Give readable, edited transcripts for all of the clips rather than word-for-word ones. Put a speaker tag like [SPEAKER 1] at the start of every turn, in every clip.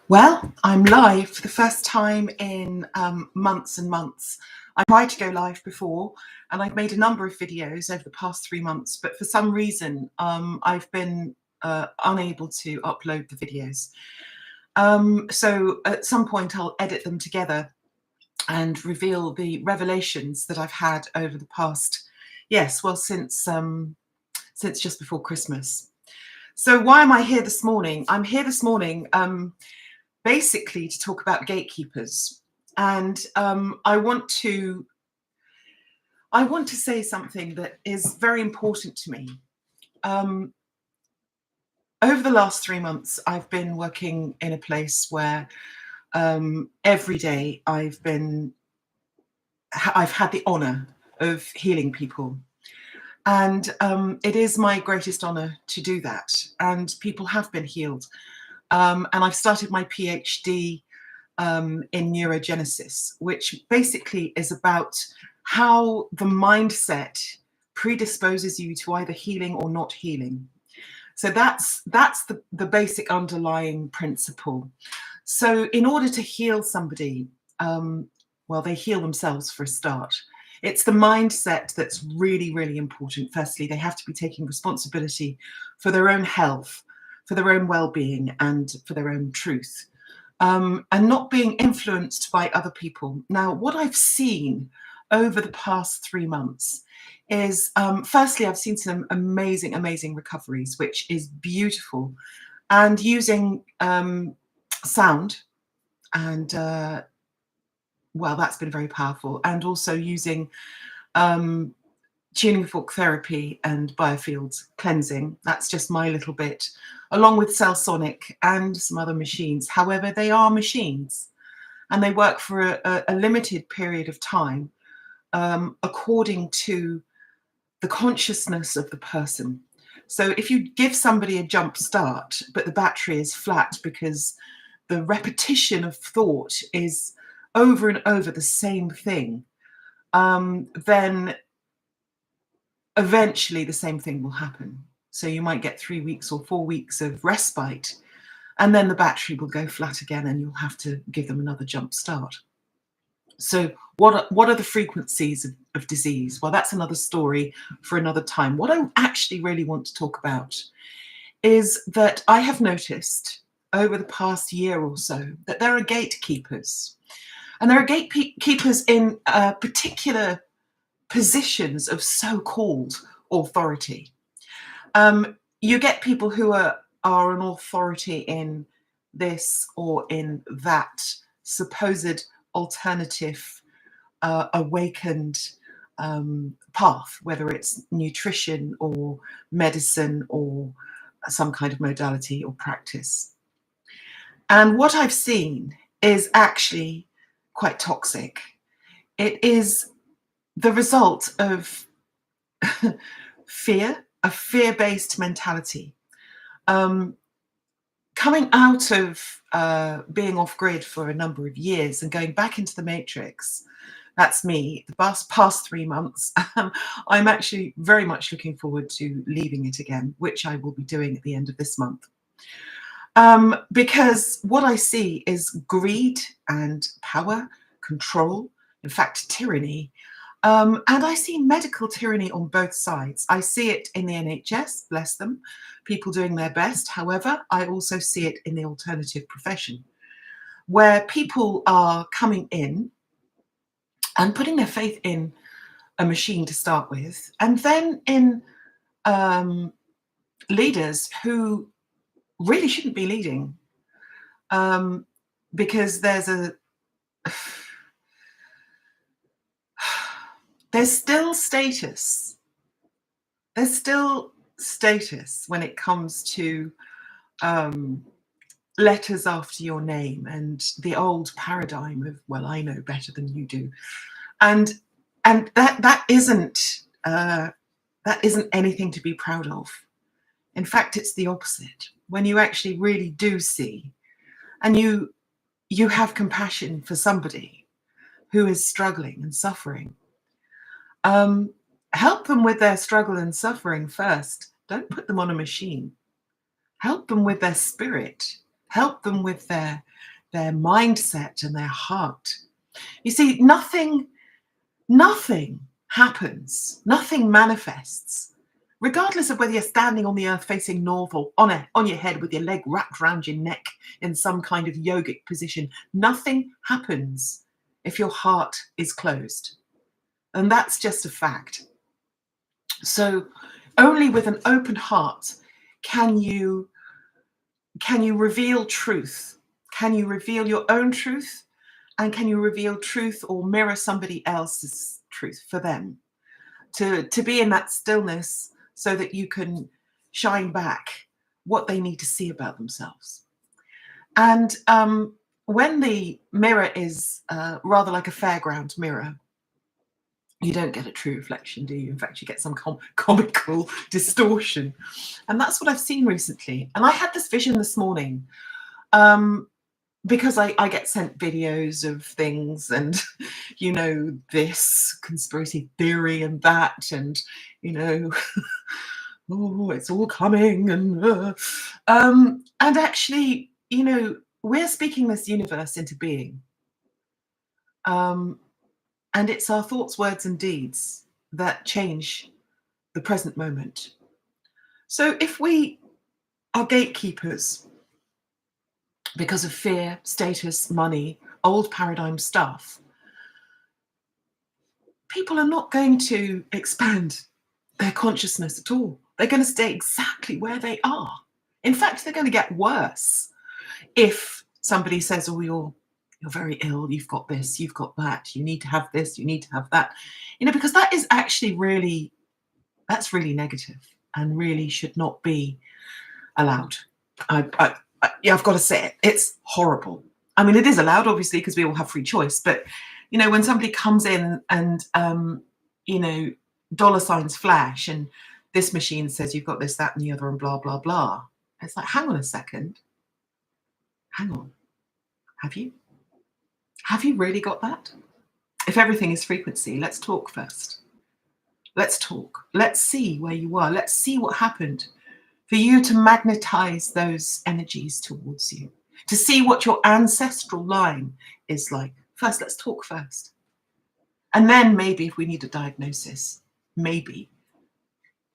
[SPEAKER 1] Well, I'm live for the first time in months and months. I tried to go live before and I've made a number of videos over the past 3 months, but for some reason I've been unable to upload the videos. So at some point I'll edit them together and reveal the revelations that I've had over the past, since just before Christmas. So why am I here this morning? I'm here this morning basically to talk about gatekeepers, and I want to say something that is very important to me. Over the last 3 months, I've been working in a place where every day I've had the honour of healing people, and it is my greatest honour to do that. And people have been healed. And I've started my PhD in neurogenesis, which basically is about how the mindset predisposes you to either healing or not healing. So that's the basic underlying principle. So in order to heal somebody, they heal themselves for a start. It's the mindset that's really, really important. Firstly, they have to be taking responsibility for their own health, for their own well-being, and for their own truth, and not being influenced by other people. Now, what I've seen over the past 3 months is, firstly, I've seen some amazing, amazing recoveries, which is beautiful, and using sound, and that's been very powerful, and also using tuning fork therapy and biofield cleansing. That's just my little bit, along with cell sonic and some other machines. However, they are machines and they work for a limited period of time, according to the consciousness of the person. So if you give somebody a jump start, but the battery is flat because the repetition of thought is over and over the same thing, then eventually the same thing will happen. So you might get 3 weeks or 4 weeks of respite, and then the battery will go flat again and you'll have to give them another jump start. So what are the frequencies of disease? Well, that's another story for another time. What I actually really want to talk about is that I have noticed over the past year or so that there are gatekeepers. And there are gatekeepers in particular positions of so-called authority. You get people who are an authority in this or in that supposed alternative awakened path, whether it's nutrition or medicine or some kind of modality or practice. And what I've seen is actually quite toxic. It is the result of fear, a fear-based mentality. Coming out of being off-grid for a number of years and going back into the matrix, that's me, the past 3 months, I'm actually very much looking forward to leaving it again, which I will be doing at the end of this month. Because what I see is greed and power, control, in fact, tyranny. And I see medical tyranny on both sides. I see it in the NHS, bless them, people doing their best. However, I also see it in the alternative profession, where people are coming in and putting their faith in a machine to start with, and then in leaders who really shouldn't be leading, because there's still status. There's still status when it comes to letters after your name and the old paradigm of, well, I know better than you do, and that isn't anything to be proud of. In fact, it's the opposite. When you actually really do see, and you have compassion for somebody who is struggling and suffering, help them with their struggle and suffering first. Don't put them on a machine. Help them with their spirit. Help them with their their mindset and their heart. You see, nothing happens, nothing manifests, regardless of whether you're standing on the earth facing north or on your head with your leg wrapped around your neck in some kind of yogic position. Nothing happens if your heart is closed. And that's just a fact. So only with an open heart can you reveal truth. Can you reveal your own truth? And can you reveal truth or mirror somebody else's truth for them? To be in that stillness so that you can shine back what they need to see about themselves. And when the mirror is rather like a fairground mirror, you don't get a true reflection, do you? In fact, you get some comical distortion. And that's what I've seen recently. And I had this vision this morning. Because I get sent videos of things and, you know, this conspiracy theory and that, and, you know, oh, it's all coming. And actually, you know, we're speaking this universe into being. And it's our thoughts, words, and deeds that change the present moment. So if we are gatekeepers, because of fear, status, money, old paradigm stuff, people are not going to expand their consciousness at all. They're going to stay exactly where they are. In fact, they're going to get worse if somebody says, oh, you're very ill, you've got this, you've got that, you need to have this, you need to have that. You know, because that is actually that's really negative and really should not be allowed. Yeah, I've got to say it. It's horrible. I mean, it is allowed, obviously, because we all have free choice. But, you know, when somebody comes in and, you know, dollar signs flash and this machine says you've got this, that, and the other, and blah, blah, blah. It's like, hang on a second. Hang on. Have you? Have you really got that? If everything is frequency, let's talk first. Let's talk. Let's see where you are. Let's see what happened for you to magnetize those energies towards you, to see what your ancestral line is like. First, let's talk first. And then maybe if we need a diagnosis, maybe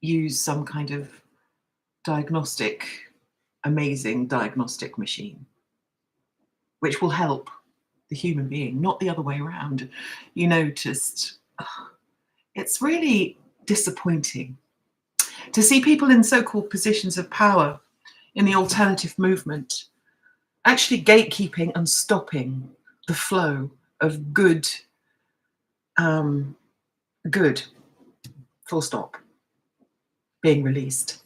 [SPEAKER 1] use some kind of amazing diagnostic machine, which will help the human being, not the other way around. You know, it's really disappointing to see people in so-called positions of power in the alternative movement actually gatekeeping and stopping the flow of good, full stop, being released.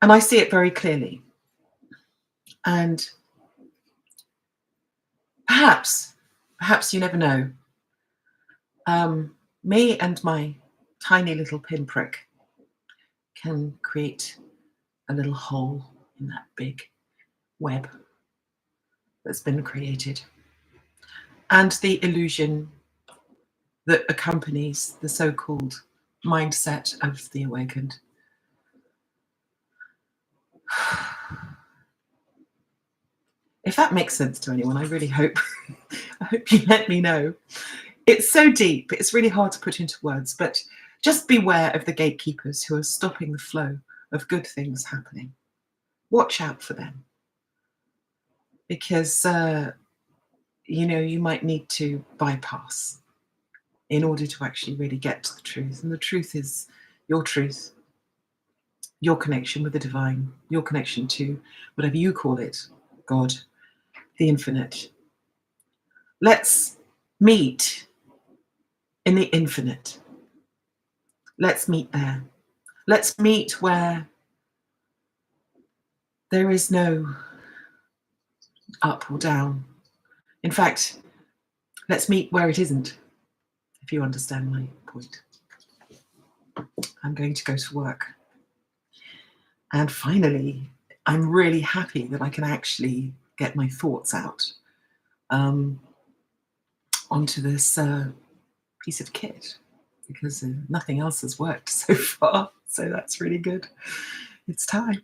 [SPEAKER 1] And I see it very clearly. And perhaps you never know, me and my tiny little pinprick can create a little hole in that big web that's been created. And the illusion that accompanies the so-called mindset of the awakened. If that makes sense to anyone, I really hope I hope you let me know. It's so deep, it's really hard to put into words, but just beware of the gatekeepers who are stopping the flow of good things happening. Watch out for them. Because, you know, you might need to bypass in order to actually really get to the truth. And the truth is your truth, your connection with the divine, your connection to whatever you call it, God, the infinite. Let's meet in the infinite. Let's meet there. Let's meet where there is no up or down. In fact, let's meet where it isn't, if you understand my point. I'm going to go to work. And finally, I'm really happy that I can actually get my thoughts out onto this piece of kit, because nothing else has worked so far. So that's really good. It's time.